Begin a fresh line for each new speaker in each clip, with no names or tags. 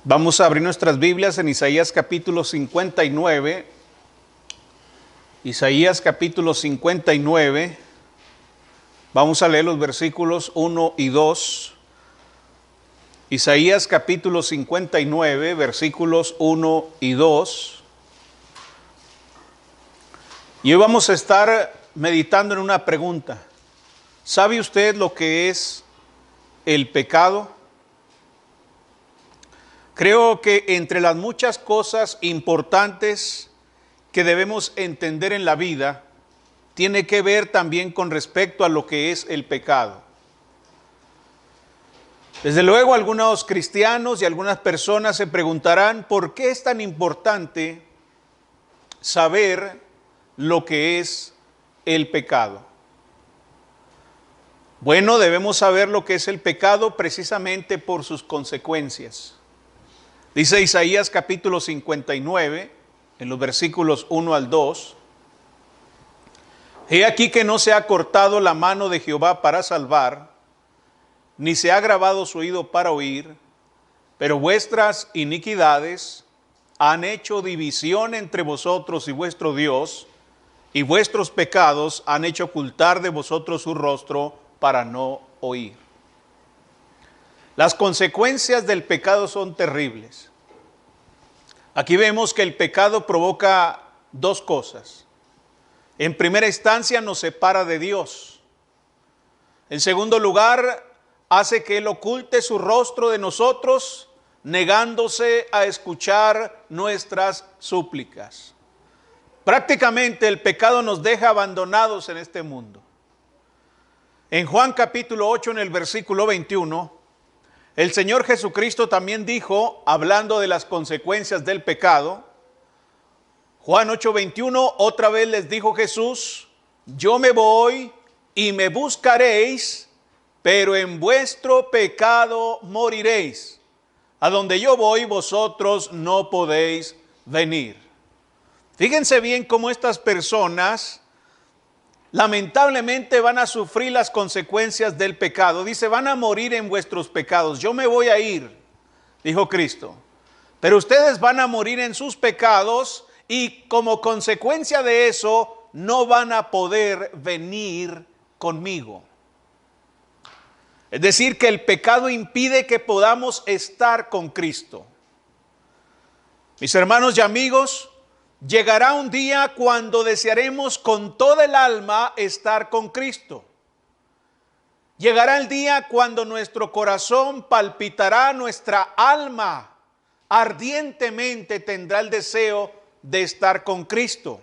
Vamos a abrir nuestras Biblias en Isaías capítulo 59. Isaías capítulo 59. Vamos a leer los versículos 1 y 2. Isaías capítulo 59, versículos 1 y 2. Y hoy vamos a estar meditando en una pregunta. ¿Sabe usted lo que es el pecado? Creo que entre las muchas cosas importantes que debemos entender en la vida, tiene que ver también con respecto a lo que es el pecado. Desde luego, algunos cristianos y algunas personas se preguntarán por qué es tan importante saber lo que es el pecado. Bueno, debemos saber lo que es el pecado precisamente por sus consecuencias. Dice Isaías capítulo 59, en los versículos 1 al 2. He aquí que no se ha cortado la mano de Jehová para salvar, ni se ha agravado su oído para oír, pero vuestras iniquidades han hecho división entre vosotros y vuestro Dios, y vuestros pecados han hecho ocultar de vosotros su rostro para no oír. Las consecuencias del pecado son terribles. Aquí vemos que el pecado provoca dos cosas. En primera instancia nos separa de Dios. En segundo lugar, hace que Él oculte su rostro de nosotros, negándose a escuchar nuestras súplicas. Prácticamente el pecado nos deja abandonados en este mundo. En Juan capítulo 8, en el versículo 21, el Señor Jesucristo también dijo, hablando de las consecuencias del pecado, Juan 8:21, otra vez les dijo Jesús, yo me voy y me buscaréis, pero en vuestro pecado moriréis. A donde yo voy, vosotros no podéis venir. Fíjense bien cómo estas personas lamentablemente van a sufrir las consecuencias del pecado. Dice, van a morir en vuestros pecados. Yo me voy a ir, dijo Cristo. Pero ustedes van a morir en sus pecados y como consecuencia de eso no van a poder venir conmigo. Es decir, que el pecado impide que podamos estar con Cristo. Mis hermanos y amigos, llegará un día cuando desearemos con toda el alma estar con Cristo. Llegará el día cuando nuestro corazón palpitará, nuestra alma ardientemente tendrá el deseo de estar con Cristo.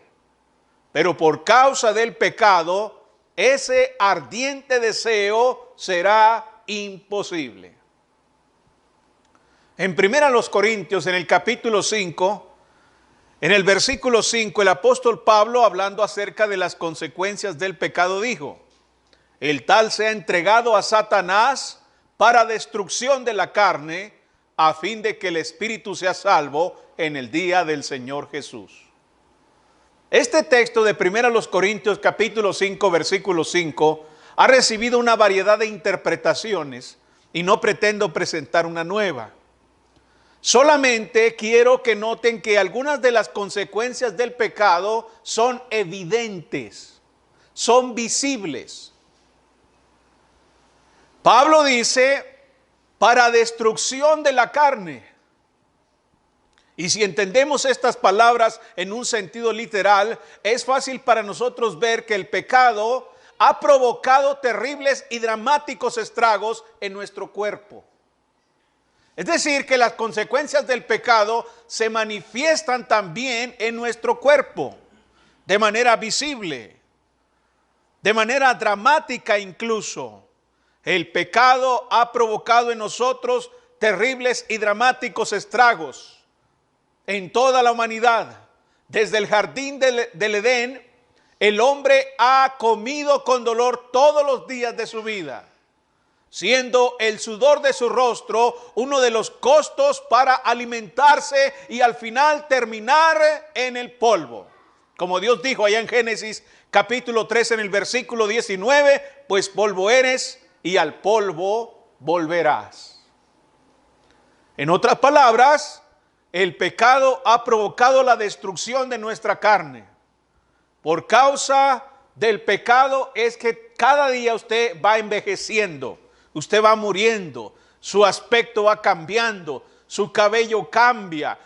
Pero por causa del pecado, ese ardiente deseo será imposible. En 1 Corintios, en el capítulo 5, en el versículo 5, el apóstol Pablo, hablando acerca de las consecuencias del pecado, dijo, el tal sea entregado a Satanás para destrucción de la carne, a fin de que el espíritu sea salvo en el día del Señor Jesús. Este texto de 1 Corintios capítulo 5, versículo 5, ha recibido una variedad de interpretaciones y no pretendo presentar una nueva. Solamente quiero que noten que algunas de las consecuencias del pecado son evidentes, son visibles. Pablo dice, para destrucción de la carne. Y si entendemos estas palabras en un sentido literal, es fácil para nosotros ver que el pecado ha provocado terribles y dramáticos estragos en nuestro cuerpo. Es decir, que las consecuencias del pecado se manifiestan también en nuestro cuerpo, de manera visible, de manera dramática incluso. El pecado ha provocado en nosotros terribles y dramáticos estragos en toda la humanidad. Desde el jardín del Edén, el hombre ha comido con dolor todos los días de su vida, siendo el sudor de su rostro uno de los costos para alimentarse y al final terminar en el polvo. Como Dios dijo allá en Génesis capítulo 3 en el versículo 19, pues polvo eres y al polvo volverás. En otras palabras, el pecado ha provocado la destrucción de nuestra carne. Por causa del pecado es que cada día usted va envejeciendo, usted va muriendo, su aspecto va cambiando, su cabello cambia,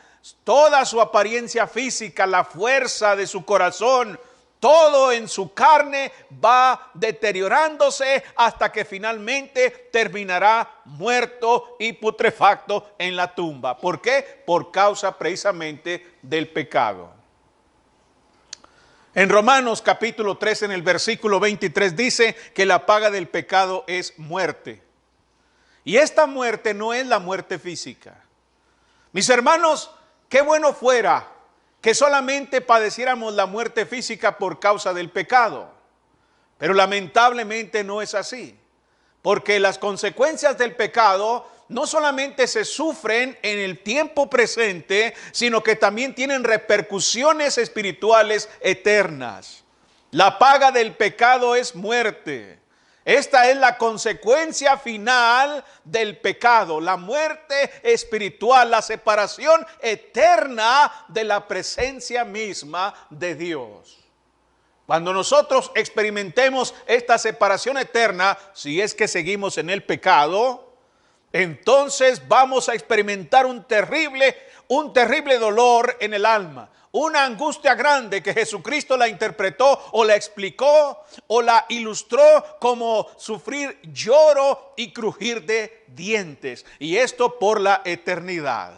toda su apariencia física, la fuerza de su corazón, todo en su carne va deteriorándose hasta que finalmente terminará muerto y putrefacto en la tumba. ¿Por qué? Por causa precisamente del pecado. En Romanos capítulo 3, en el versículo 23, dice que la paga del pecado es muerte. Y esta muerte no es la muerte física. Mis hermanos, qué bueno fuera que solamente padeciéramos la muerte física por causa del pecado. Pero lamentablemente no es así. Porque las consecuencias del pecado no solamente se sufren en el tiempo presente, sino que también tienen repercusiones espirituales eternas. La paga del pecado es muerte. Esta es la consecuencia final del pecado, la muerte espiritual, la separación eterna de la presencia misma de Dios. Cuando nosotros experimentemos esta separación eterna, si es que seguimos en el pecado, entonces vamos a experimentar un terrible dolor en el alma. Una angustia grande que Jesucristo la interpretó o la explicó o la ilustró como sufrir lloro y crujir de dientes. Y esto por la eternidad.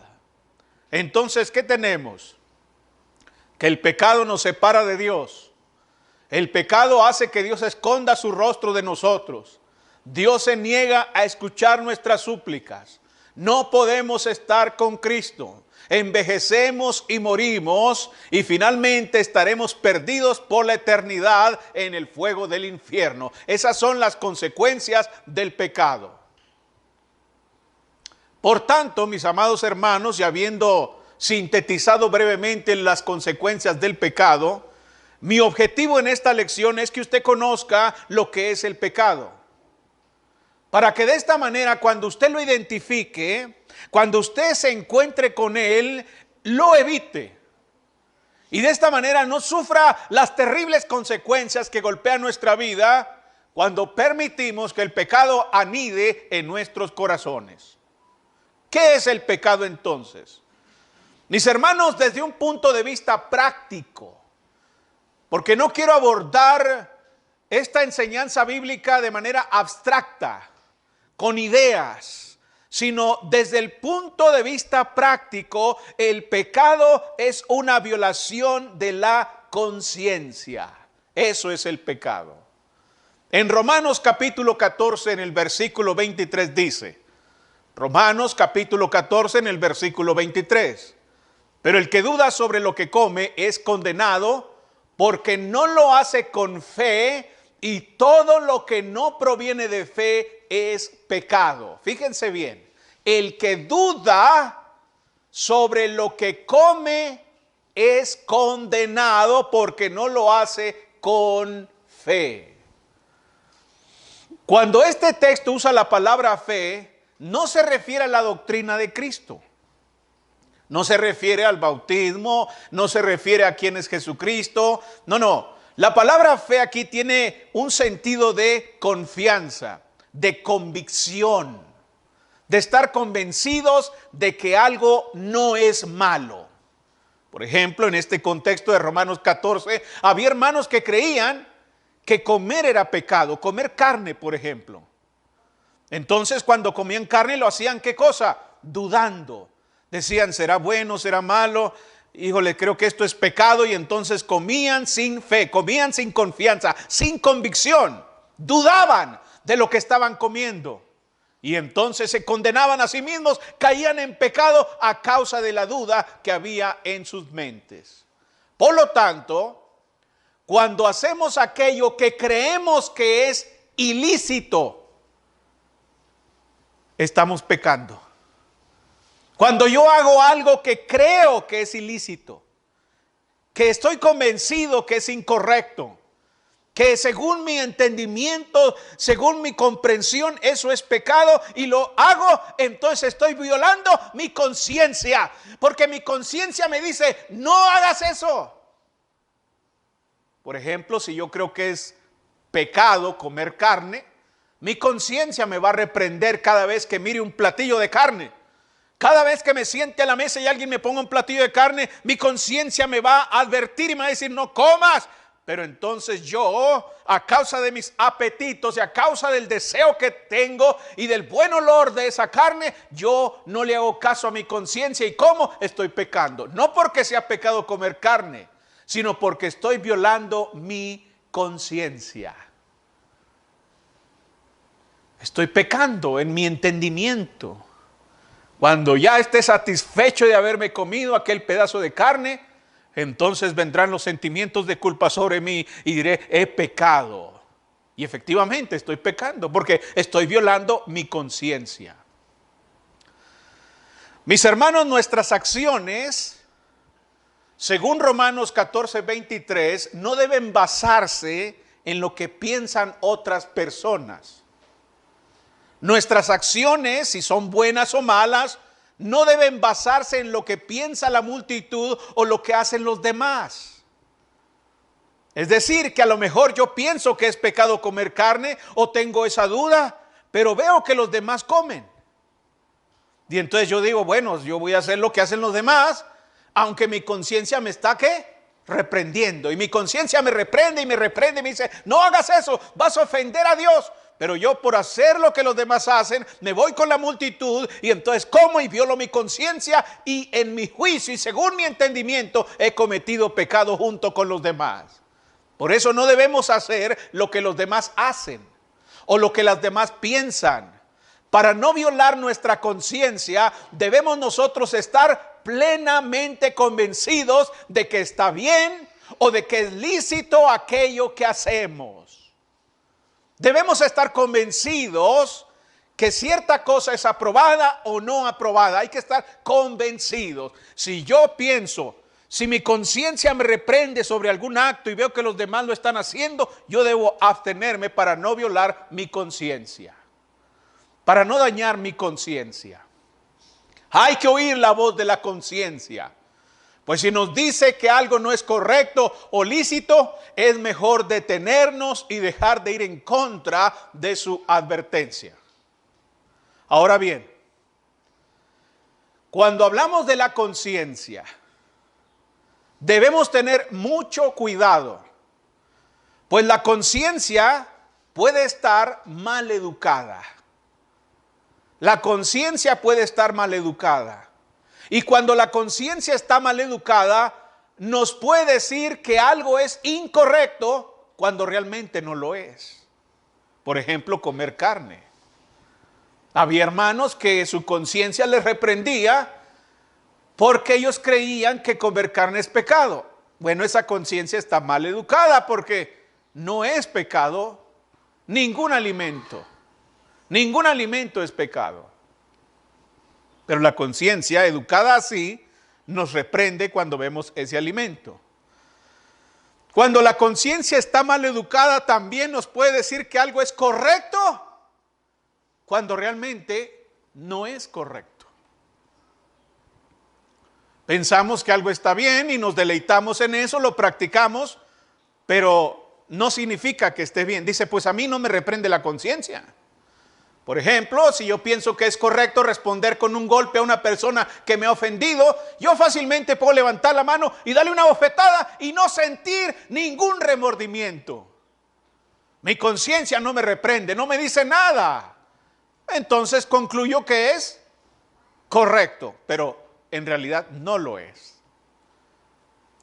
Entonces, ¿qué tenemos? Que el pecado nos separa de Dios. El pecado hace que Dios esconda su rostro de nosotros. Dios se niega a escuchar nuestras súplicas. No podemos estar con Cristo. Envejecemos y morimos y finalmente estaremos perdidos por la eternidad en el fuego del infierno. Esas son las consecuencias del pecado. Por tanto, mis amados hermanos, y habiendo sintetizado brevemente las consecuencias del pecado, mi objetivo en esta lección es que usted conozca lo que es el pecado. Para que de esta manera, cuando usted lo identifique, cuando usted se encuentre con él, lo evite. Y de esta manera no sufra las terribles consecuencias que golpean nuestra vida cuando permitimos que el pecado anide en nuestros corazones. ¿Qué es el pecado entonces? Mis hermanos, desde un punto de vista práctico, porque no quiero abordar esta enseñanza bíblica de manera abstracta, con ideas, sino desde el punto de vista práctico, el pecado es una violación de la conciencia. Eso es el pecado. En Romanos capítulo 14, en el versículo 23 dice, Romanos capítulo 14, en el versículo 23, pero el que duda sobre lo que come es condenado porque no lo hace con fe, y todo lo que no proviene de fe es pecado. Fíjense bien, el que duda sobre lo que come es condenado porque no lo hace con fe. Cuando este texto usa la palabra fe, no se refiere a la doctrina de Cristo. No se refiere al bautismo, no se refiere a quién es Jesucristo. No. La palabra fe aquí tiene un sentido de confianza, de convicción, de estar convencidos de que algo no es malo. Por ejemplo, en este contexto de Romanos 14, había hermanos que creían que comer era pecado, comer carne, por ejemplo. Entonces, cuando comían carne, lo hacían, ¿qué cosa? Dudando. Decían, ¿será bueno, será malo? Híjole, creo que esto es pecado, y entonces comían sin fe, comían sin confianza, sin convicción, dudaban de lo que estaban comiendo. Y entonces se condenaban a sí mismos, caían en pecado a causa de la duda que había en sus mentes. Por lo tanto, cuando hacemos aquello que creemos que es ilícito, estamos pecando. Cuando yo hago algo que creo que es ilícito, que estoy convencido que es incorrecto, que según mi entendimiento, según mi comprensión, eso es pecado y lo hago, entonces estoy violando mi conciencia, porque mi conciencia me dice, no hagas eso. Por ejemplo, si yo creo que es pecado comer carne, mi conciencia me va a reprender cada vez que mire un platillo de carne. Cada vez que me siente a la mesa y alguien me ponga un platillo de carne, mi conciencia me va a advertir y me va a decir, no comas. Pero entonces yo, a causa de mis apetitos y a causa del deseo que tengo y del buen olor de esa carne, yo no le hago caso a mi conciencia. ¿Y cómo? Estoy pecando. No porque sea pecado comer carne, sino porque estoy violando mi conciencia. Estoy pecando en mi entendimiento. Cuando ya esté satisfecho de haberme comido aquel pedazo de carne, entonces vendrán los sentimientos de culpa sobre mí y diré, he pecado. Y efectivamente estoy pecando porque estoy violando mi conciencia. Mis hermanos, nuestras acciones, según Romanos 14:23, no deben basarse en lo que piensan otras personas. Nuestras acciones, si son buenas o malas, no deben basarse en lo que piensa la multitud o lo que hacen los demás. Es decir, que a lo mejor yo pienso que es pecado comer carne o tengo esa duda, pero veo que los demás comen. Y entonces yo digo, bueno, yo voy a hacer lo que hacen los demás, aunque mi conciencia me está, ¿qué? Reprendiendo. Y mi conciencia me reprende y me dice, no hagas eso, vas a ofender a Dios. Pero yo, por hacer lo que los demás hacen, me voy con la multitud y entonces como y violo mi conciencia y en mi juicio y según mi entendimiento he cometido pecado junto con los demás. Por eso no debemos hacer lo que los demás hacen o lo que las demás piensan. Para no violar nuestra conciencia, debemos nosotros estar plenamente convencidos de que está bien o de que es lícito aquello que hacemos. Debemos estar convencidos que cierta cosa es aprobada o no aprobada. Hay que estar convencidos. Si yo pienso, si mi conciencia me reprende sobre algún acto y veo que los demás lo están haciendo, yo debo abstenerme para no violar mi conciencia, para no dañar mi conciencia. Hay que oír la voz de la conciencia. Pues si nos dice que algo no es correcto o lícito, es mejor detenernos y dejar de ir en contra de su advertencia. Ahora bien, cuando hablamos de la conciencia, debemos tener mucho cuidado, pues la conciencia puede estar mal educada. La conciencia puede estar mal educada. Y cuando la conciencia está mal educada, nos puede decir que algo es incorrecto cuando realmente no lo es. Por ejemplo, comer carne. Había hermanos que su conciencia les reprendía porque ellos creían que comer carne es pecado. Bueno, esa conciencia está mal educada porque no es pecado ningún alimento. Ningún alimento es pecado. Pero la conciencia, educada así, nos reprende cuando vemos ese alimento. Cuando la conciencia está mal educada, también nos puede decir que algo es correcto, cuando realmente no es correcto. Pensamos que algo está bien y nos deleitamos en eso, lo practicamos, pero no significa que esté bien. Dice, pues a mí no me reprende la conciencia. Por ejemplo, si yo pienso que es correcto responder con un golpe a una persona que me ha ofendido, yo fácilmente puedo levantar la mano y darle una bofetada y no sentir ningún remordimiento. Mi conciencia no me reprende, no me dice nada. Entonces concluyo que es correcto, pero en realidad no lo es.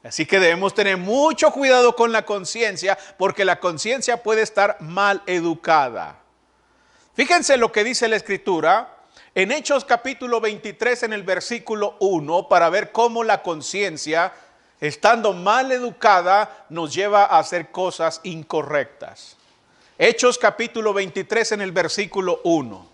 Así que debemos tener mucho cuidado con la conciencia, porque la conciencia puede estar mal educada. Fíjense lo que dice la Escritura en Hechos capítulo 23 en el versículo 1 para ver cómo la conciencia, estando mal educada, nos lleva a hacer cosas incorrectas. Hechos capítulo 23 en el versículo 1.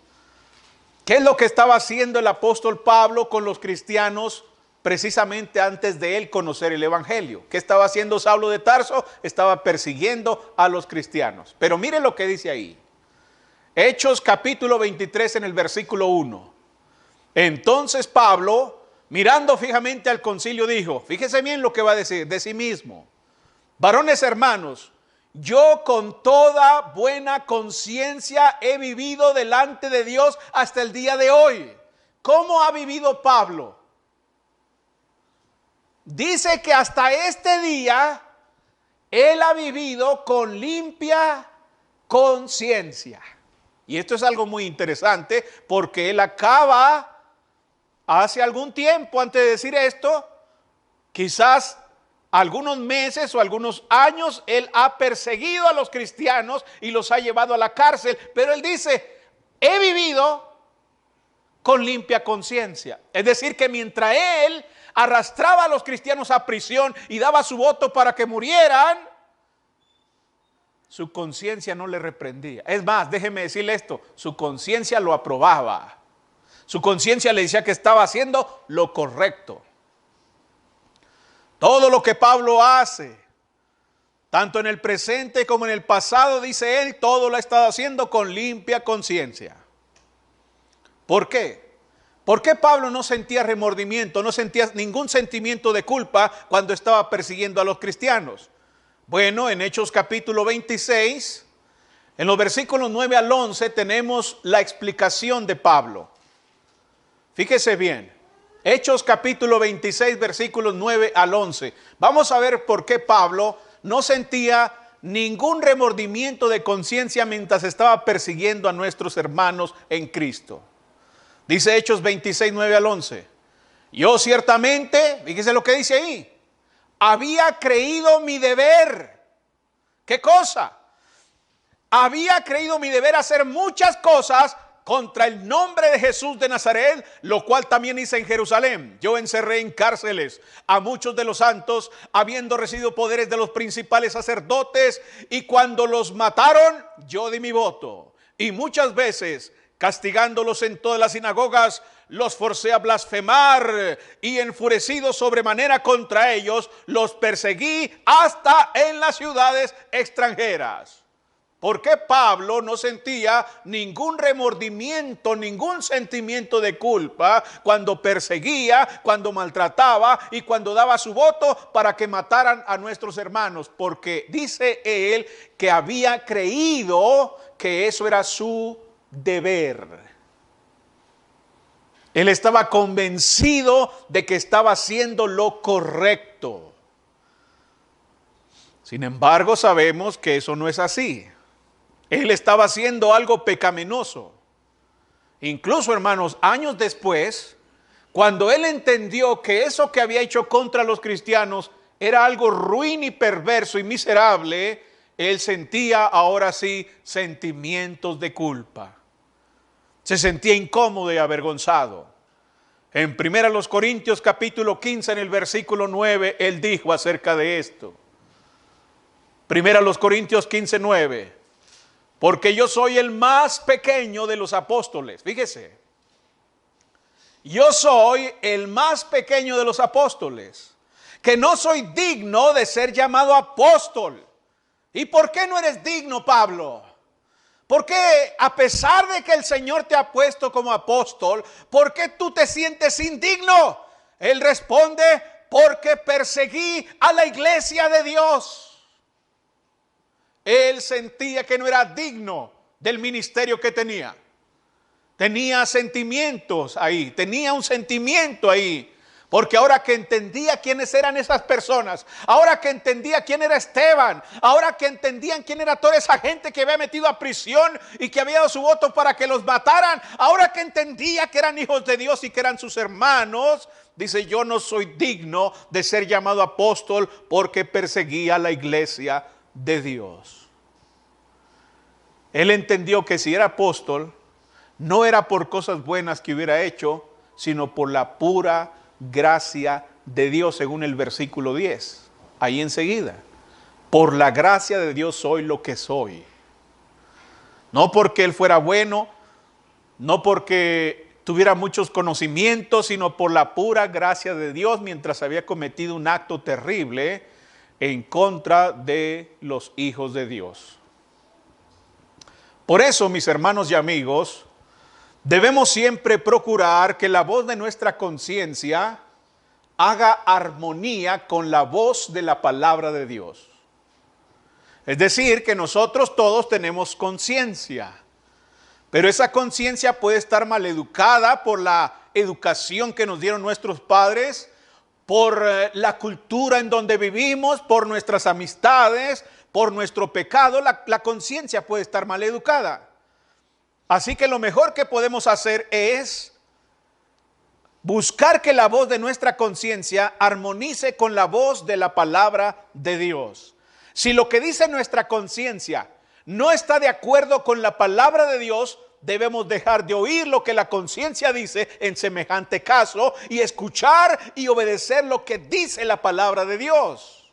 ¿Qué es lo que estaba haciendo el apóstol Pablo con los cristianos precisamente antes de él conocer el evangelio. ¿Qué estaba haciendo Saulo de Tarso? Estaba persiguiendo a los cristianos. Pero mire lo que dice ahí. Hechos capítulo 23 en el versículo 1. Entonces Pablo, mirando fijamente al concilio, dijo, fíjese bien lo que va a decir de sí mismo: varones hermanos, yo con toda buena conciencia he vivido delante de Dios hasta el día de hoy. ¿Cómo ha vivido Pablo? Dice que hasta este día él ha vivido con limpia conciencia. Y esto es algo muy interesante porque él acaba, hace algún tiempo antes de decir esto, quizás algunos meses o algunos años, él ha perseguido a los cristianos y los ha llevado a la cárcel. Pero él dice, he vivido con limpia conciencia. Es decir, que mientras él arrastraba a los cristianos a prisión y daba su voto para que murieran, su conciencia no le reprendía. Es más, déjeme decirle esto, su conciencia lo aprobaba. Su conciencia le decía que estaba haciendo lo correcto. Todo lo que Pablo hace, tanto en el presente como en el pasado, dice él, todo lo ha estado haciendo con limpia conciencia. ¿Por qué? ¿Por qué Pablo no sentía remordimiento, no sentía ningún sentimiento de culpa cuando estaba persiguiendo a los cristianos? Bueno, en Hechos capítulo 26, en los versículos 9 al 11, tenemos la explicación de Pablo. Fíjese bien, Hechos capítulo 26, versículos 9 al 11. Vamos a ver por qué Pablo no sentía ningún remordimiento de conciencia mientras estaba persiguiendo a nuestros hermanos en Cristo. Dice Hechos 26, 9 al 11. Yo ciertamente, fíjese lo que dice ahí, había creído mi deber. ¿Qué cosa? Había creído mi deber hacer muchas cosas contra el nombre de Jesús de Nazaret, lo cual también hice en Jerusalén. Yo encerré en cárceles a muchos de los santos, habiendo recibido poderes de los principales sacerdotes, y cuando los mataron, yo di mi voto. Y muchas veces, castigándolos en todas las sinagogas, los forcé a blasfemar, y enfurecido sobremanera contra ellos, los perseguí hasta en las ciudades extranjeras. ¿Por qué Pablo no sentía ningún remordimiento, ningún sentimiento de culpa cuando perseguía, cuando maltrataba y cuando daba su voto para que mataran a nuestros hermanos? Porque dice él que había creído que eso era su deber. Él estaba convencido de que estaba haciendo lo correcto. Sin embargo, sabemos que eso no es así. Él estaba haciendo algo pecaminoso. Incluso, hermanos, años después, cuando él entendió que eso que había hecho contra los cristianos era algo ruin y perverso y miserable, él sentía ahora sí sentimientos de culpa. Se sentía incómodo y avergonzado. En 1 Corintios capítulo 15, en el versículo 9, él dijo acerca de esto. 1 Corintios 15, 9. Porque yo soy el más pequeño de los apóstoles. Fíjese. Yo soy el más pequeño de los apóstoles, que no soy digno de ser llamado apóstol. ¿Y por qué no eres digno, Pablo? ¿Por qué, a pesar de que el Señor te ha puesto como apóstol, por qué tú te sientes indigno? Él responde, porque perseguí a la iglesia de Dios. Él sentía que no era digno del ministerio que tenía. Tenía sentimientos ahí, tenía un sentimiento ahí. Porque ahora que entendía quiénes eran esas personas, ahora que entendía quién era Esteban, ahora que entendían quién era toda esa gente que había metido a prisión y que había dado su voto para que los mataran, ahora que entendía que eran hijos de Dios y que eran sus hermanos, dice, yo no soy digno de ser llamado apóstol porque perseguía a la iglesia de Dios. Él entendió que si era apóstol, no era por cosas buenas que hubiera hecho, sino por la pura gracia de Dios, según el versículo 10. Ahí enseguida. Por la gracia de Dios soy lo que soy. No porque él fuera bueno, no porque tuviera muchos conocimientos, sino por la pura gracia de Dios, mientras había cometido un acto terrible en contra de los hijos de Dios. Por eso, mis hermanos y amigos, debemos siempre procurar que la voz de nuestra conciencia haga armonía con la voz de la palabra de Dios. Es decir, que nosotros todos tenemos conciencia, pero esa conciencia puede estar maleducada por la educación que nos dieron nuestros padres, por la cultura en donde vivimos, por nuestras amistades, por nuestro pecado. La conciencia puede estar maleducada. Así que lo mejor que podemos hacer es buscar que la voz de nuestra conciencia armonice con la voz de la palabra de Dios. Si lo que dice nuestra conciencia no está de acuerdo con la palabra de Dios, debemos dejar de oír lo que la conciencia dice en semejante caso y escuchar y obedecer lo que dice la palabra de Dios.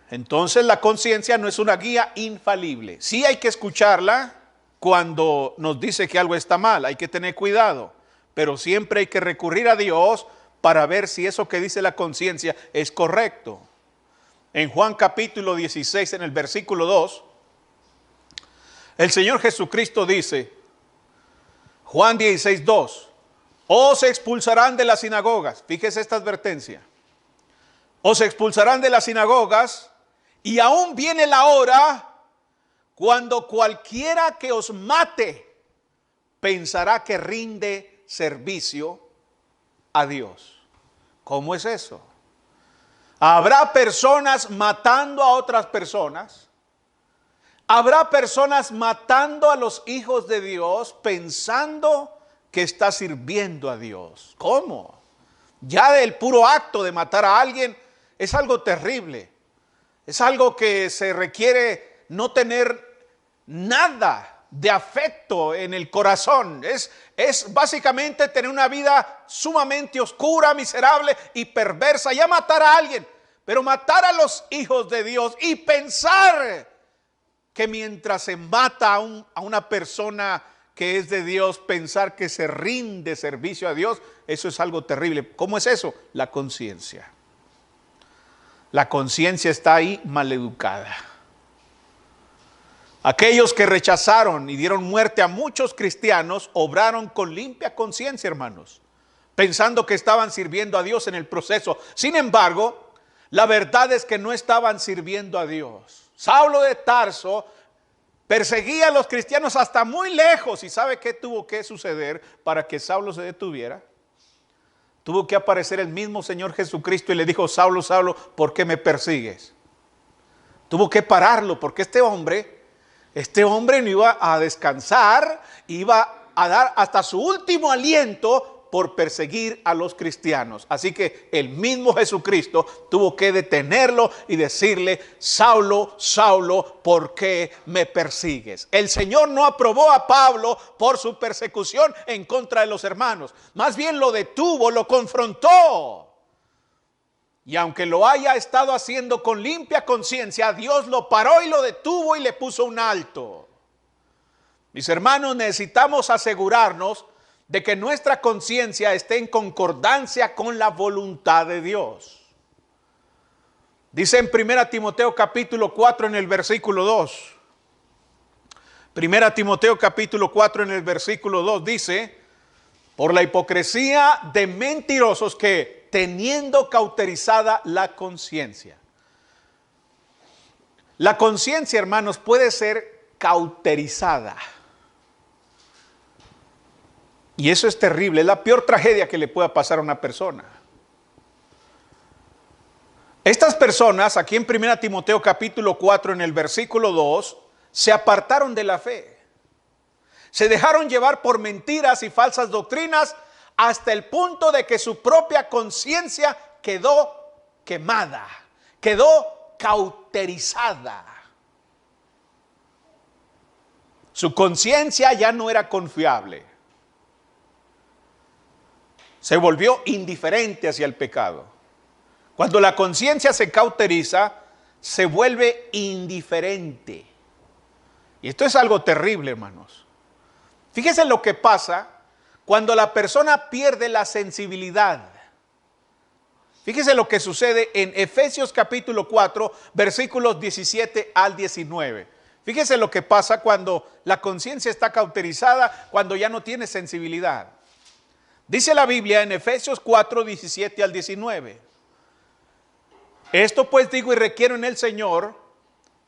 Entonces la conciencia no es una guía infalible. Sí hay que escucharla cuando nos dice que algo está mal, hay que tener cuidado, pero siempre hay que recurrir a Dios para ver si eso que dice la conciencia es correcto. En Juan capítulo 16, en el versículo 2, el Señor Jesucristo dice, Juan 16, 2, os expulsarán de las sinagogas. Fíjese esta advertencia. Os expulsarán de las sinagogas y aún viene la hora cuando cualquiera que os mate pensará que rinde servicio a Dios. ¿Cómo es eso? Habrá personas matando a otras personas. Habrá personas matando a los hijos de Dios pensando que está sirviendo a Dios. ¿Cómo? Ya del puro acto de matar a alguien es algo terrible. Es algo que se requiere no tener nada de afecto en el corazón. Es básicamente tener una vida sumamente oscura, miserable y perversa. Ya matar a alguien, pero matar a los hijos de Dios y pensar que mientras se mata a una persona que es de Dios, pensar que se rinde servicio a Dios, eso es algo terrible. ¿Cómo es eso? La conciencia. La conciencia está ahí maleducada. Aquellos que rechazaron y dieron muerte a muchos cristianos obraron con limpia conciencia, hermanos, pensando que estaban sirviendo a Dios en el proceso. Sin embargo, la verdad es que no estaban sirviendo a Dios. Saulo de Tarso perseguía a los cristianos hasta muy lejos. ¿Y sabe qué tuvo que suceder para que Saulo se detuviera? Tuvo que aparecer el mismo Señor Jesucristo y le dijo, Saulo, Saulo, ¿por qué me persigues? Tuvo que pararlo porque este hombre no iba a descansar, iba a dar hasta su último aliento por perseguir a los cristianos. Así que el mismo Jesucristo tuvo que detenerlo y decirle, Saulo, Saulo, ¿por qué me persigues? El Señor no aprobó a Pablo por su persecución en contra de los hermanos. Más bien lo detuvo, lo confrontó. Y aunque lo haya estado haciendo con limpia conciencia, Dios lo paró y lo detuvo y le puso un alto. Mis hermanos, necesitamos asegurarnos de que nuestra conciencia esté en concordancia con la voluntad de Dios. Dice en 1 Timoteo capítulo 4 en el versículo 2. 1 Timoteo capítulo 4 en el versículo 2 dice, por la hipocresía de mentirosos que teniendo cauterizada la conciencia. La conciencia, hermanos, puede ser cauterizada. Y eso es terrible, es la peor tragedia que le pueda pasar a una persona. Estas personas, aquí en 1 Timoteo capítulo 4, en el versículo 2, se apartaron de la fe. Se dejaron llevar por mentiras y falsas doctrinas hasta el punto de que su propia conciencia quedó quemada, quedó cauterizada. Su conciencia ya no era confiable. Se volvió indiferente hacia el pecado. Cuando la conciencia se cauteriza, se vuelve indiferente. Y esto es algo terrible, hermanos. Fíjese lo que pasa cuando la persona pierde la sensibilidad. Fíjese lo que sucede en Efesios capítulo 4, versículos 17 al 19. Fíjese lo que pasa cuando la conciencia está cauterizada, cuando ya no tiene sensibilidad. Dice la Biblia en Efesios 4, 17 al 19. Esto pues digo y requiero en el Señor,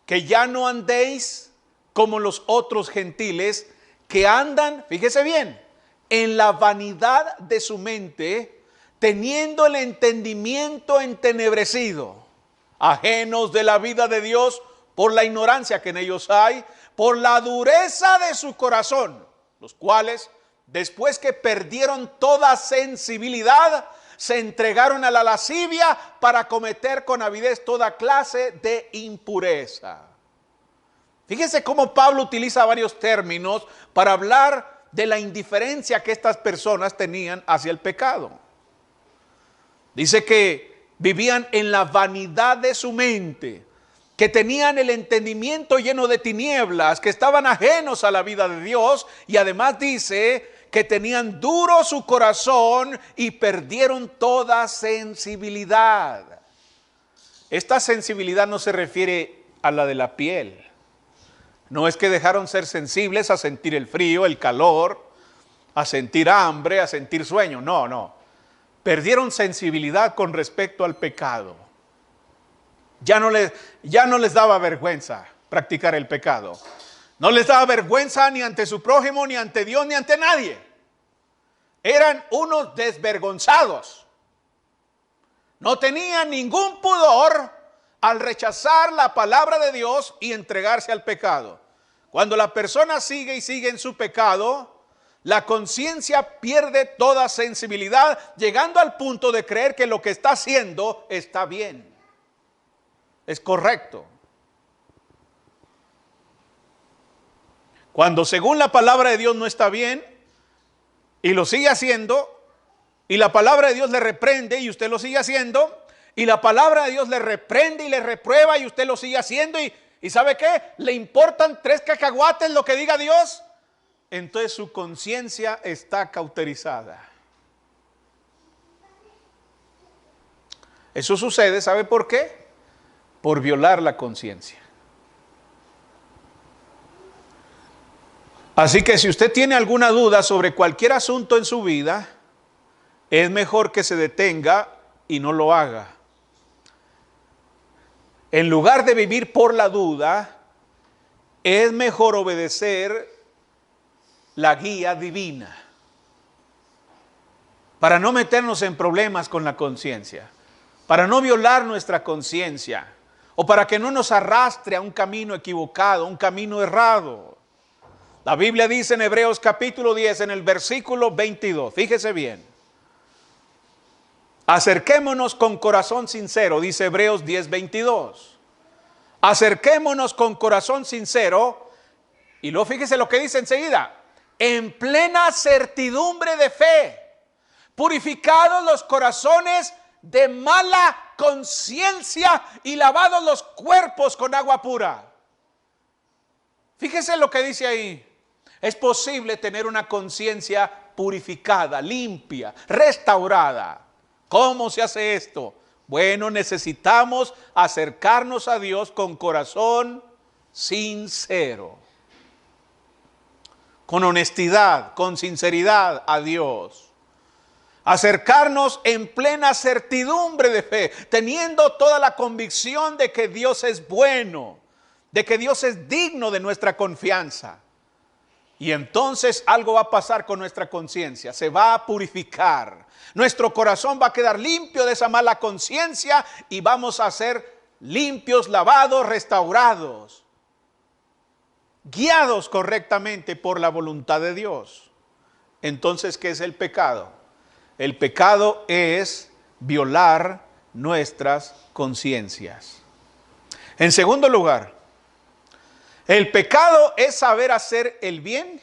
que ya no andéis como los otros gentiles, que andan, fíjese bien, en la vanidad de su mente, teniendo el entendimiento entenebrecido, ajenos de la vida de Dios por la ignorancia que en ellos hay, por la dureza de su corazón, los cuales, después que perdieron toda sensibilidad, se entregaron a la lascivia para cometer con avidez toda clase de impureza. Fíjese cómo Pablo utiliza varios términos para hablar de la indiferencia que estas personas tenían hacia el pecado. Dice que vivían en la vanidad de su mente, que tenían el entendimiento lleno de tinieblas, que estaban ajenos a la vida de Dios, y además dice que tenían duro su corazón y perdieron toda sensibilidad. Esta sensibilidad no se refiere a la de la piel. No es que dejaron ser sensibles a sentir el frío, el calor, a sentir hambre, a sentir sueño. No. Perdieron sensibilidad con respecto al pecado. Ya no les daba vergüenza practicar el pecado. No les daba vergüenza ni ante su prójimo, ni ante Dios, ni ante nadie. Eran unos desvergonzados. No tenían ningún pudor al rechazar la palabra de Dios y entregarse al pecado. Cuando la persona sigue y sigue en su pecado, la conciencia pierde toda sensibilidad, llegando al punto de creer que lo que está haciendo está bien, es correcto. Cuando según la palabra de Dios no está bien y lo sigue haciendo, y la palabra de Dios le reprende y usted lo sigue haciendo, y la palabra de Dios le reprende y le reprueba y usted lo sigue haciendo, y ¿sabe qué? Le importan 3 cacahuates lo que diga Dios. Entonces su conciencia está cauterizada. Eso sucede, ¿sabe por qué? Por violar la conciencia. Así que si usted tiene alguna duda sobre cualquier asunto en su vida, es mejor que se detenga y no lo haga. En lugar de vivir por la duda, es mejor obedecer la guía divina para no meternos en problemas con la conciencia, para no violar nuestra conciencia o para que no nos arrastre a un camino equivocado, un camino errado. La Biblia dice en Hebreos capítulo 10 en el versículo 22, fíjese bien, acerquémonos con corazón sincero, dice Hebreos 10, 22. Acerquémonos con corazón sincero, y luego fíjese lo que dice enseguida, en plena certidumbre de fe, purificados los corazones de mala conciencia y lavados los cuerpos con agua pura. Fíjese lo que dice ahí. Es posible tener una conciencia purificada, limpia, restaurada. ¿Cómo se hace esto? Bueno, necesitamos acercarnos a Dios con corazón sincero, con honestidad, con sinceridad a Dios. Acercarnos en plena certidumbre de fe, teniendo toda la convicción de que Dios es bueno, de que Dios es digno de nuestra confianza. Y entonces algo va a pasar con nuestra conciencia, se va a purificar. Nuestro corazón va a quedar limpio de esa mala conciencia y vamos a ser limpios, lavados, restaurados, guiados correctamente por la voluntad de Dios. Entonces, ¿qué es el pecado? El pecado es violar nuestras conciencias. En segundo lugar, el pecado es saber hacer el bien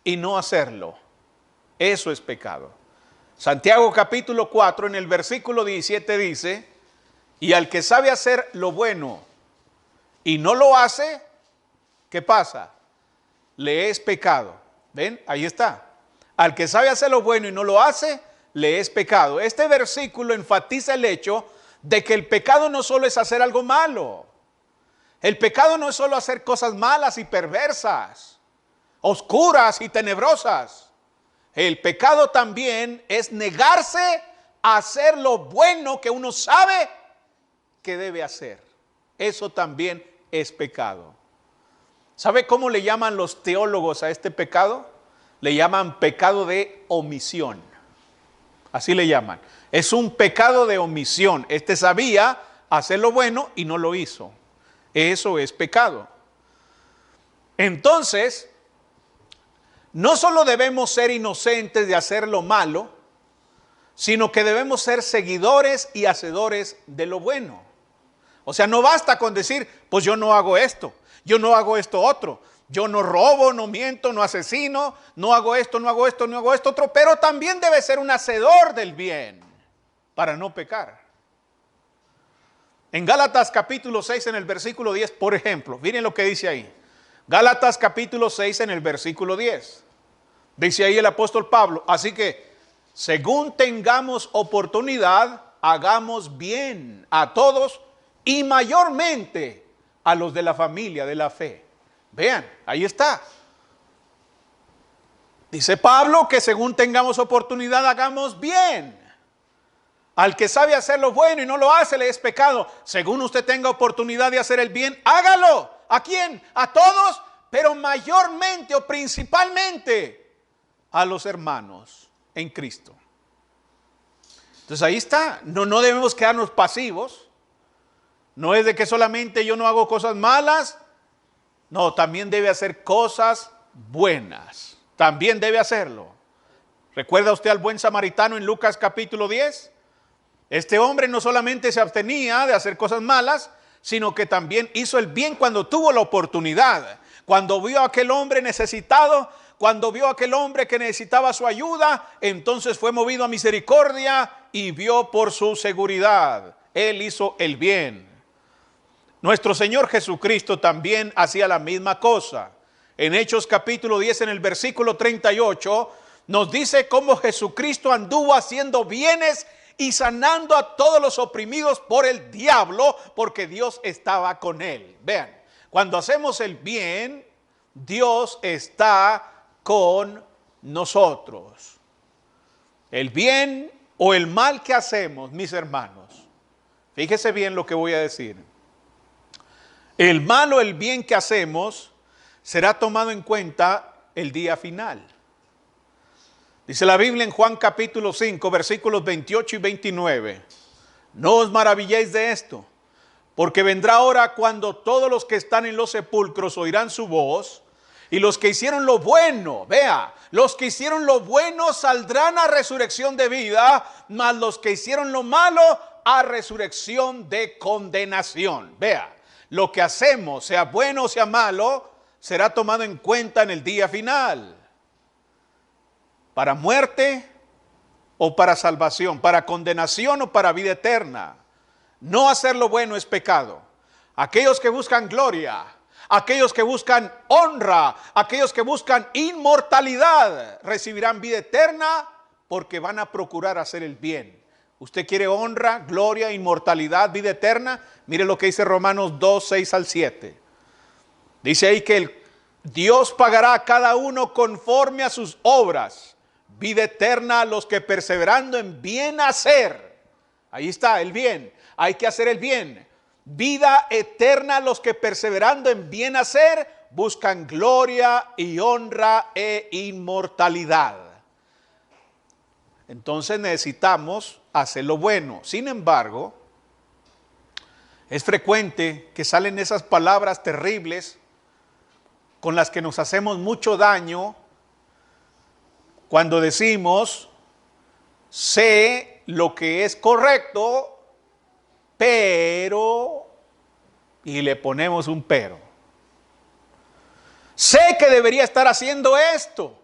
y no hacerlo. Eso es pecado. Santiago capítulo 4 en el versículo 17 dice, y al que sabe hacer lo bueno y no lo hace, ¿qué pasa? Le es pecado. ¿Ven? Ahí está. Al que sabe hacer lo bueno y no lo hace, le es pecado. Este versículo enfatiza el hecho de que el pecado no solo es hacer algo malo. El pecado no es solo hacer cosas malas y perversas, oscuras y tenebrosas. El pecado también es negarse a hacer lo bueno que uno sabe que debe hacer. Eso también es pecado. ¿Sabe cómo le llaman los teólogos a este pecado? Le llaman pecado de omisión. Así le llaman. Es un pecado de omisión. Este sabía hacer lo bueno y no lo hizo. Eso es pecado. Entonces, no solo debemos ser inocentes de hacer lo malo, sino que debemos ser seguidores y hacedores de lo bueno. O sea, no basta con decir, pues yo no hago esto, yo no hago esto otro, yo no robo, no miento, no asesino, no hago esto, no hago esto, no hago esto otro, pero también debe ser un hacedor del bien para no pecar. En Gálatas capítulo 6 en el versículo 10, por ejemplo, miren lo que dice ahí. Gálatas capítulo 6 en el versículo 10. Dice ahí el apóstol Pablo, así que según tengamos oportunidad, hagamos bien a todos y mayormente a los de la familia de la fe. Vean, ahí está. Dice Pablo que según tengamos oportunidad, hagamos bien. Al que sabe hacer lo bueno y no lo hace, le es pecado. Según usted tenga oportunidad de hacer el bien, hágalo. ¿A quién? A todos, pero mayormente o principalmente a los hermanos en Cristo. Entonces ahí está. No debemos quedarnos pasivos. No es de que solamente yo no hago cosas malas. No, también debe hacer cosas buenas. También debe hacerlo. ¿Recuerda usted al buen samaritano en Lucas capítulo 10? Este hombre no solamente se abstenía de hacer cosas malas, sino que también hizo el bien cuando tuvo la oportunidad. Cuando vio a aquel hombre necesitado, cuando vio a aquel hombre que necesitaba su ayuda, entonces fue movido a misericordia y vio por su seguridad. Él hizo el bien. Nuestro Señor Jesucristo también hacía la misma cosa. En Hechos capítulo 10 en el versículo 38 nos dice cómo Jesucristo anduvo haciendo bienes y sanando a todos los oprimidos por el diablo, porque Dios estaba con él. Vean, cuando hacemos el bien, Dios está con nosotros. El bien o el mal que hacemos, mis hermanos, fíjese bien lo que voy a decir. El mal o el bien que hacemos será tomado en cuenta el día final. Dice la Biblia en Juan capítulo 5, versículos 28 y 29. No os maravilléis de esto, porque vendrá hora cuando todos los que están en los sepulcros oirán su voz, y los que hicieron lo bueno, vea, los que hicieron lo bueno saldrán a resurrección de vida, mas los que hicieron lo malo a resurrección de condenación. Vea, lo que hacemos, sea bueno o sea malo, será tomado en cuenta en el día final. Para muerte o para salvación, para condenación o para vida eterna. No hacer lo bueno es pecado. Aquellos que buscan gloria, aquellos que buscan honra, aquellos que buscan inmortalidad, recibirán vida eterna porque van a procurar hacer el bien. ¿Usted quiere honra, gloria, inmortalidad, vida eterna? Mire lo que dice Romanos 2, 6 al 7. Dice ahí que Dios pagará a cada uno conforme a sus obras. Vida eterna a los que perseverando en bien hacer. Ahí está el bien. Hay que hacer el bien. Vida eterna a los que perseverando en bien hacer buscan gloria y honra e inmortalidad. Entonces necesitamos hacer lo bueno. Sin embargo, es frecuente que salen esas palabras terribles con las que nos hacemos mucho daño cuando decimos, sé lo que es correcto, pero, y le ponemos un pero. Sé que debería estar haciendo esto.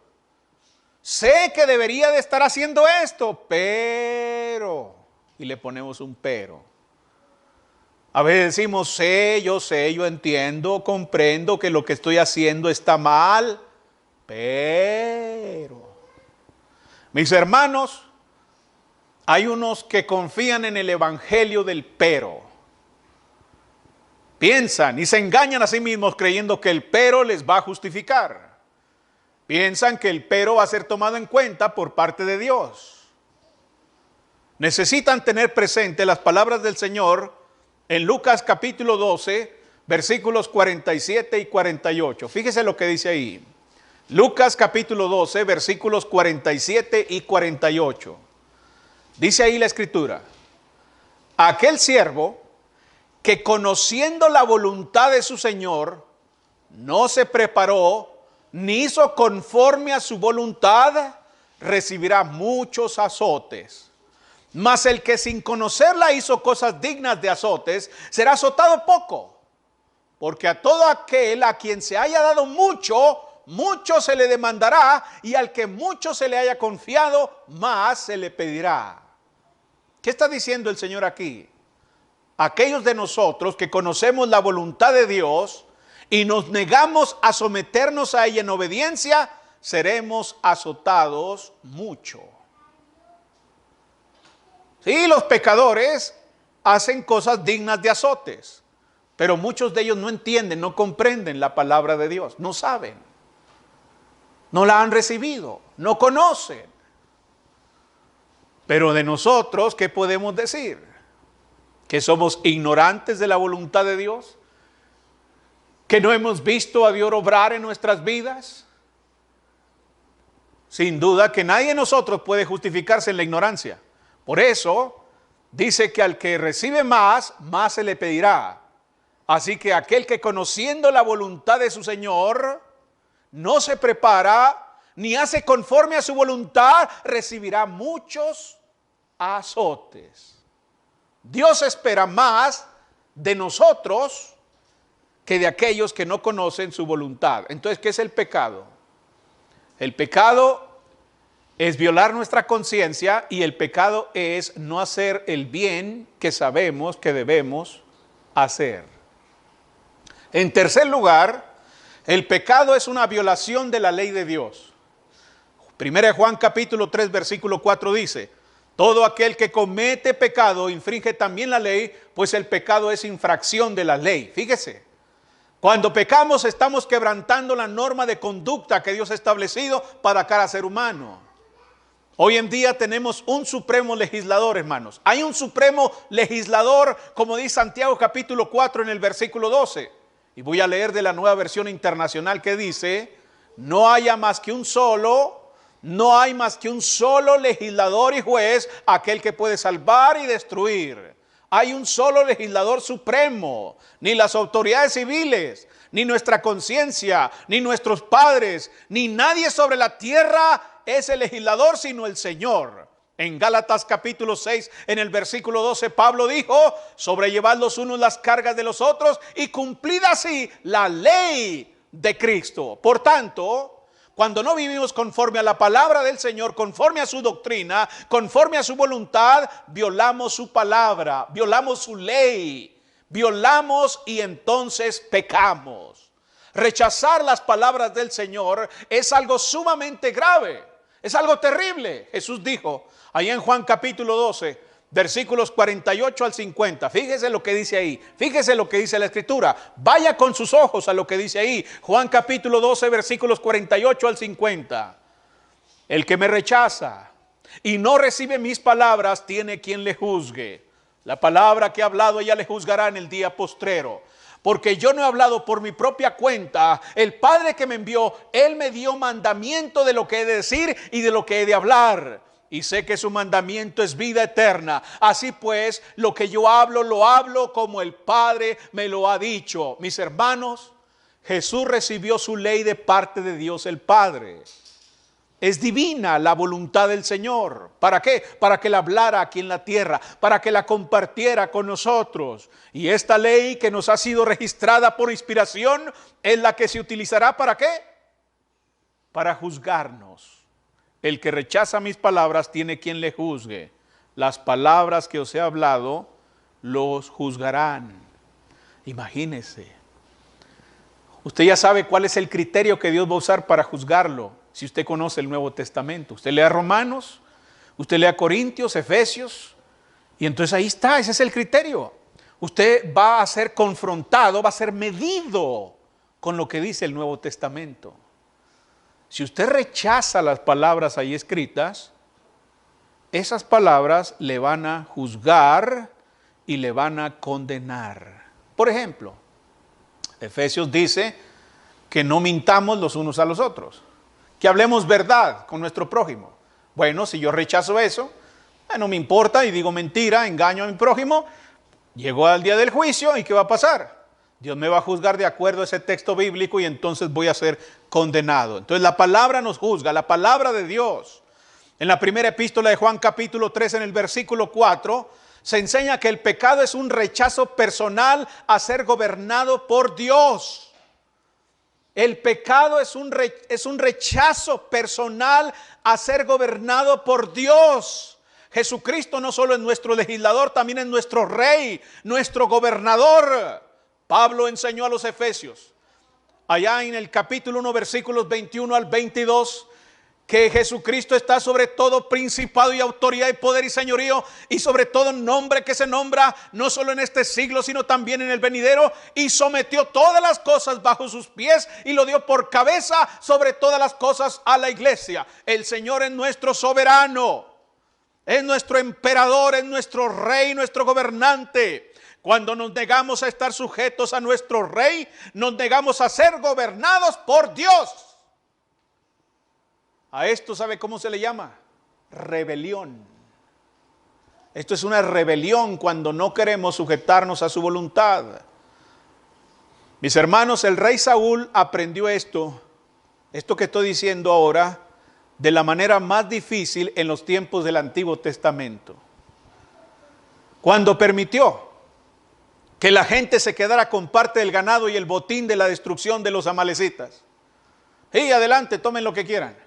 Sé que debería de estar haciendo esto, pero, y le ponemos un pero. A veces decimos, sé, yo entiendo, comprendo que lo que estoy haciendo está mal, Pero, mis hermanos, hay unos que confían en el evangelio del pero. Piensan y se engañan a sí mismos creyendo que el pero les va a justificar. Piensan que el pero va a ser tomado en cuenta por parte de Dios. Necesitan tener presente las palabras del Señor en Lucas capítulo 12, versículos 47 y 48. Fíjese lo que dice ahí. Lucas capítulo 12, versículos 47 y 48. Dice ahí la escritura: aquel siervo que conociendo la voluntad de su Señor, no se preparó, ni hizo conforme a su voluntad, recibirá muchos azotes. Mas el que sin conocerla hizo cosas dignas de azotes, será azotado poco. Porque a todo aquel a quien se haya dado mucho, mucho se le demandará, y al que mucho se le haya confiado, más se le pedirá. ¿Qué está diciendo el Señor aquí? Aquellos de nosotros que conocemos la voluntad de Dios y nos negamos a someternos a ella en obediencia, seremos azotados mucho. Sí, los pecadores hacen cosas dignas de azotes, pero muchos de ellos no entienden, no comprenden la palabra de Dios, no saben, no la han recibido, no conocen. Pero de nosotros, ¿qué podemos decir? ¿Que somos ignorantes de la voluntad de Dios? ¿Que no hemos visto a Dios obrar en nuestras vidas? Sin duda que nadie de nosotros puede justificarse en la ignorancia. Por eso dice que al que recibe más, más se le pedirá. Así que aquel que conociendo la voluntad de su Señor no se prepara ni hace conforme a su voluntad, recibirá muchos azotes. Dios espera más de nosotros que de aquellos que no conocen su voluntad. Entonces, ¿qué es el pecado? El pecado es violar nuestra conciencia, y el pecado es no hacer el bien que sabemos que debemos hacer. En tercer lugar, el pecado es una violación de la ley de Dios. 1 Juan capítulo 3 versículo 4 dice: todo aquel que comete pecado infringe también la ley, pues el pecado es infracción de la ley. Fíjese, cuando pecamos estamos quebrantando la norma de conducta que Dios ha establecido para cada ser humano. Hoy en día tenemos un supremo legislador, hermanos. Hay un supremo legislador, como dice Santiago capítulo 4 en el versículo 12. Y voy a leer de la Nueva Versión Internacional, que dice: no hay más que un solo legislador y juez, aquel que puede salvar y destruir. Hay un solo legislador supremo. Ni las autoridades civiles, ni nuestra conciencia, ni nuestros padres, ni nadie sobre la tierra es el legislador, sino el Señor. En Gálatas capítulo 6, en el versículo 12, Pablo dijo: sobrellevad los unos las cargas de los otros y cumplid así la ley de Cristo. Por tanto, cuando no vivimos conforme a la palabra del Señor, conforme a su doctrina, conforme a su voluntad, violamos su palabra, violamos su ley, violamos y entonces pecamos. Rechazar las palabras del Señor es algo sumamente grave, es algo terrible. Jesús dijo ahí en Juan capítulo 12, versículos 48 al 50. Fíjese lo que dice ahí. Fíjese lo que dice la Escritura. Vaya con sus ojos a lo que dice ahí. Juan capítulo 12, versículos 48 al 50. El que me rechaza y no recibe mis palabras, tiene quien le juzgue. La palabra que he hablado, ella le juzgará en el día postrero. Porque yo no he hablado por mi propia cuenta. El Padre que me envió, Él me dio mandamiento de lo que he de decir y de lo que he de hablar. Y sé que su mandamiento es vida eterna. Así pues, lo que yo hablo, lo hablo como el Padre me lo ha dicho. Mis hermanos, Jesús recibió su ley de parte de Dios el Padre. Es divina la voluntad del Señor. ¿Para qué? Para que la hablara aquí en la tierra, para que la compartiera con nosotros. Y esta ley que nos ha sido registrada por inspiración es la que se utilizará ¿para qué? Para juzgarnos. El que rechaza mis palabras tiene quien le juzgue. Las palabras que os he hablado los juzgarán. Imagínense. Usted ya sabe cuál es el criterio que Dios va a usar para juzgarlo, si usted conoce el Nuevo Testamento. Usted lea Romanos, usted lea Corintios, Efesios, y entonces ahí está, ese es el criterio. Usted va a ser confrontado, va a ser medido con lo que dice el Nuevo Testamento. Si usted rechaza las palabras ahí escritas, esas palabras le van a juzgar y le van a condenar. Por ejemplo, Efesios dice que no mintamos los unos a los otros, que hablemos verdad con nuestro prójimo. Bueno, si yo rechazo eso, no me importa y digo mentira, engaño a mi prójimo, llegó al día del juicio y ¿qué va a pasar? Dios me va a juzgar de acuerdo a ese texto bíblico y entonces voy a ser condenado. Entonces la palabra nos juzga, la palabra de Dios. En la primera epístola de Juan capítulo 3 en el versículo 4 se enseña que el pecado es un rechazo personal a ser gobernado por Dios. El pecado es un rechazo personal a ser gobernado por Dios. Jesucristo no solo es nuestro legislador, también es nuestro rey, nuestro gobernador. Pablo enseñó a los efesios, allá en el capítulo 1, versículos 21 al 22, que Jesucristo está sobre todo principado y autoridad y poder y señorío y sobre todo nombre que se nombra no solo en este siglo sino también en el venidero, y sometió todas las cosas bajo sus pies y lo dio por cabeza sobre todas las cosas a la iglesia. El Señor es nuestro soberano, es nuestro emperador, es nuestro rey, nuestro gobernante. Cuando nos negamos a estar sujetos a nuestro rey, nos negamos a ser gobernados por Dios. A esto, ¿sabe cómo se le llama? Rebelión. Esto es una rebelión cuando no queremos sujetarnos a su voluntad. Mis hermanos, el rey Saúl aprendió esto que estoy diciendo ahora, de la manera más difícil en los tiempos del Antiguo Testamento. Cuando permitió que la gente se quedara con parte del ganado y el botín de la destrucción de los amalecitas. Y adelante, tomen lo que quieran.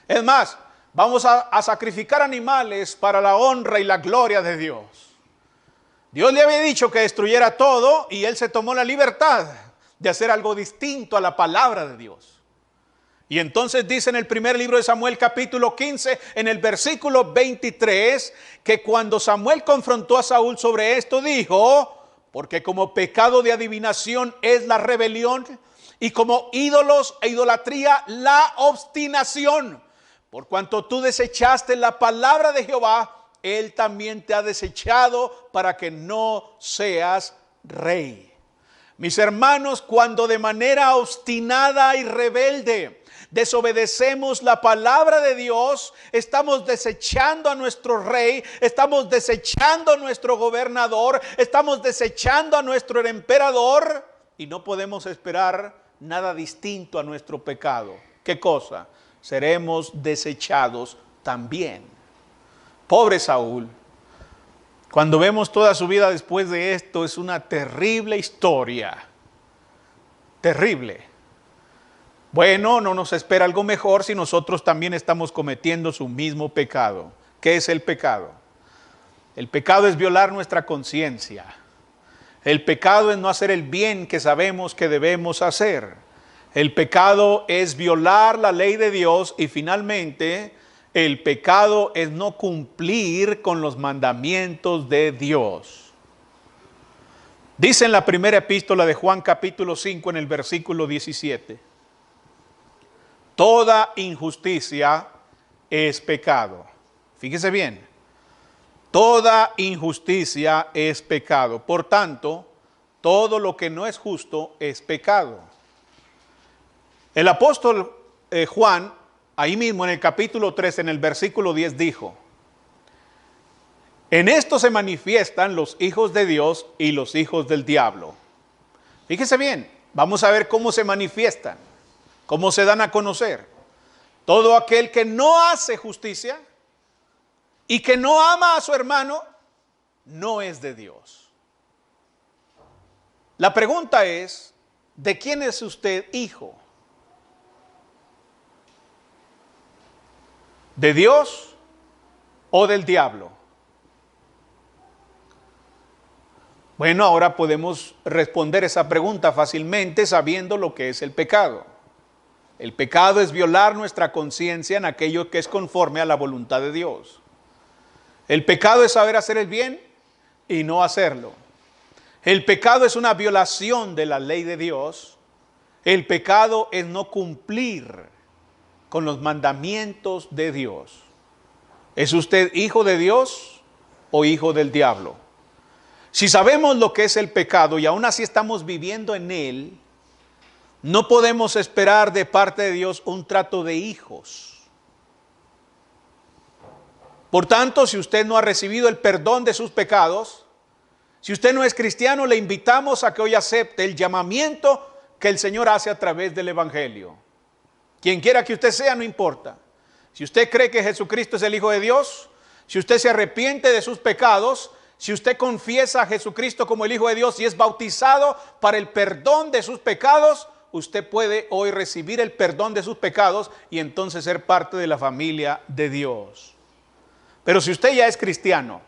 Es más, vamos a sacrificar animales para la honra y la gloria de Dios. Dios le había dicho que destruyera todo y él se tomó la libertad de hacer algo distinto a la palabra de Dios. Y entonces dice en el primer libro de Samuel capítulo 15, en el versículo 23, que cuando Samuel confrontó a Saúl sobre esto, dijo: porque como pecado de adivinación es la rebelión, y como ídolos e idolatría la obstinación. Por cuanto tú desechaste la palabra de Jehová, Él también te ha desechado para que no seas rey. Mis hermanos, cuando de manera obstinada y rebelde desobedecemos la palabra de Dios, estamos desechando a nuestro rey, estamos desechando a nuestro gobernador, estamos desechando a nuestro emperador y no podemos esperar nada distinto a nuestro pecado. ¿Qué cosa? Seremos desechados también. Pobre Saúl. Cuando vemos toda su vida después de esto, es una terrible historia. Terrible. Bueno, no nos espera algo mejor si nosotros también estamos cometiendo su mismo pecado. ¿Qué es el pecado? El pecado es violar nuestra conciencia. El pecado es no hacer el bien que sabemos que debemos hacer. El pecado es violar la ley de Dios y finalmente el pecado es no cumplir con los mandamientos de Dios. Dice en la primera epístola de Juan capítulo 5 en el versículo 17: toda injusticia es pecado. Fíjese bien, toda injusticia es pecado. Por tanto, todo lo que no es justo es pecado. El apóstol Juan, ahí mismo en el capítulo 3, en el versículo 10, dijo: en esto se manifiestan los hijos de Dios y los hijos del diablo. Fíjese bien, vamos a ver cómo se manifiestan, cómo se dan a conocer. Todo aquel que no hace justicia y que no ama a su hermano, no es de Dios. La pregunta es, ¿de quién es usted hijo? ¿De Dios o del diablo? Bueno, ahora podemos responder esa pregunta fácilmente sabiendo lo que es el pecado. El pecado es violar nuestra conciencia en aquello que es conforme a la voluntad de Dios. El pecado es saber hacer el bien y no hacerlo. El pecado es una violación de la ley de Dios. El pecado es no cumplir con los mandamientos de Dios. ¿Es usted hijo de Dios o hijo del diablo? Si sabemos lo que es el pecado y aún así estamos viviendo en él, no podemos esperar de parte de Dios un trato de hijos. Por tanto, si usted no ha recibido el perdón de sus pecados, si usted no es cristiano, le invitamos a que hoy acepte el llamamiento que el Señor hace a través del Evangelio. Quien quiera que usted sea, no importa. Si usted cree que Jesucristo es el Hijo de Dios, si usted se arrepiente de sus pecados, si usted confiesa a Jesucristo como el Hijo de Dios y es bautizado para el perdón de sus pecados, usted puede hoy recibir el perdón de sus pecados y entonces ser parte de la familia de Dios. Pero si usted ya es cristiano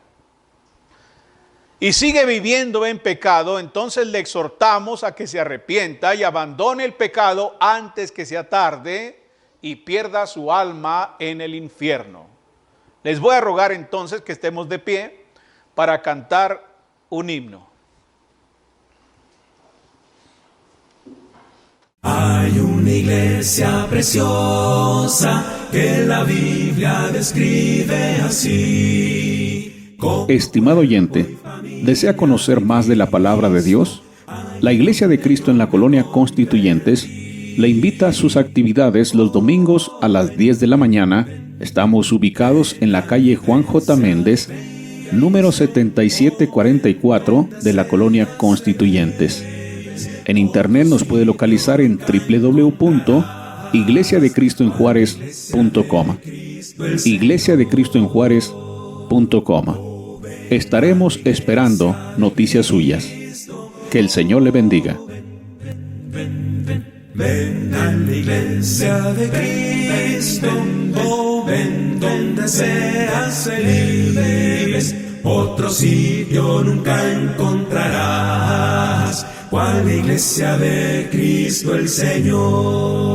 y sigue viviendo en pecado, entonces le exhortamos a que se arrepienta y abandone el pecado antes que sea tarde y pierda su alma en el infierno. Les voy a rogar entonces que estemos de pie para cantar un himno.
Hay una iglesia preciosa que la Biblia describe así.
Estimado oyente, ¿desea conocer más de la palabra de Dios? La Iglesia de Cristo en la Colonia Constituyentes le invita a sus actividades los domingos a las 10 de la mañana. Estamos ubicados en la calle Juan J. Méndez, número 7744 de la Colonia Constituyentes. En internet nos puede localizar en www.iglesiadecristoenjuarez.com. iglesiadecristoenjuarez.com. Estaremos esperando noticias suyas. Que el Señor le bendiga.
Ven a la iglesia de Cristo, ven donde seas feliz. Otro sitio nunca encontrarás, cual iglesia de Cristo el Señor.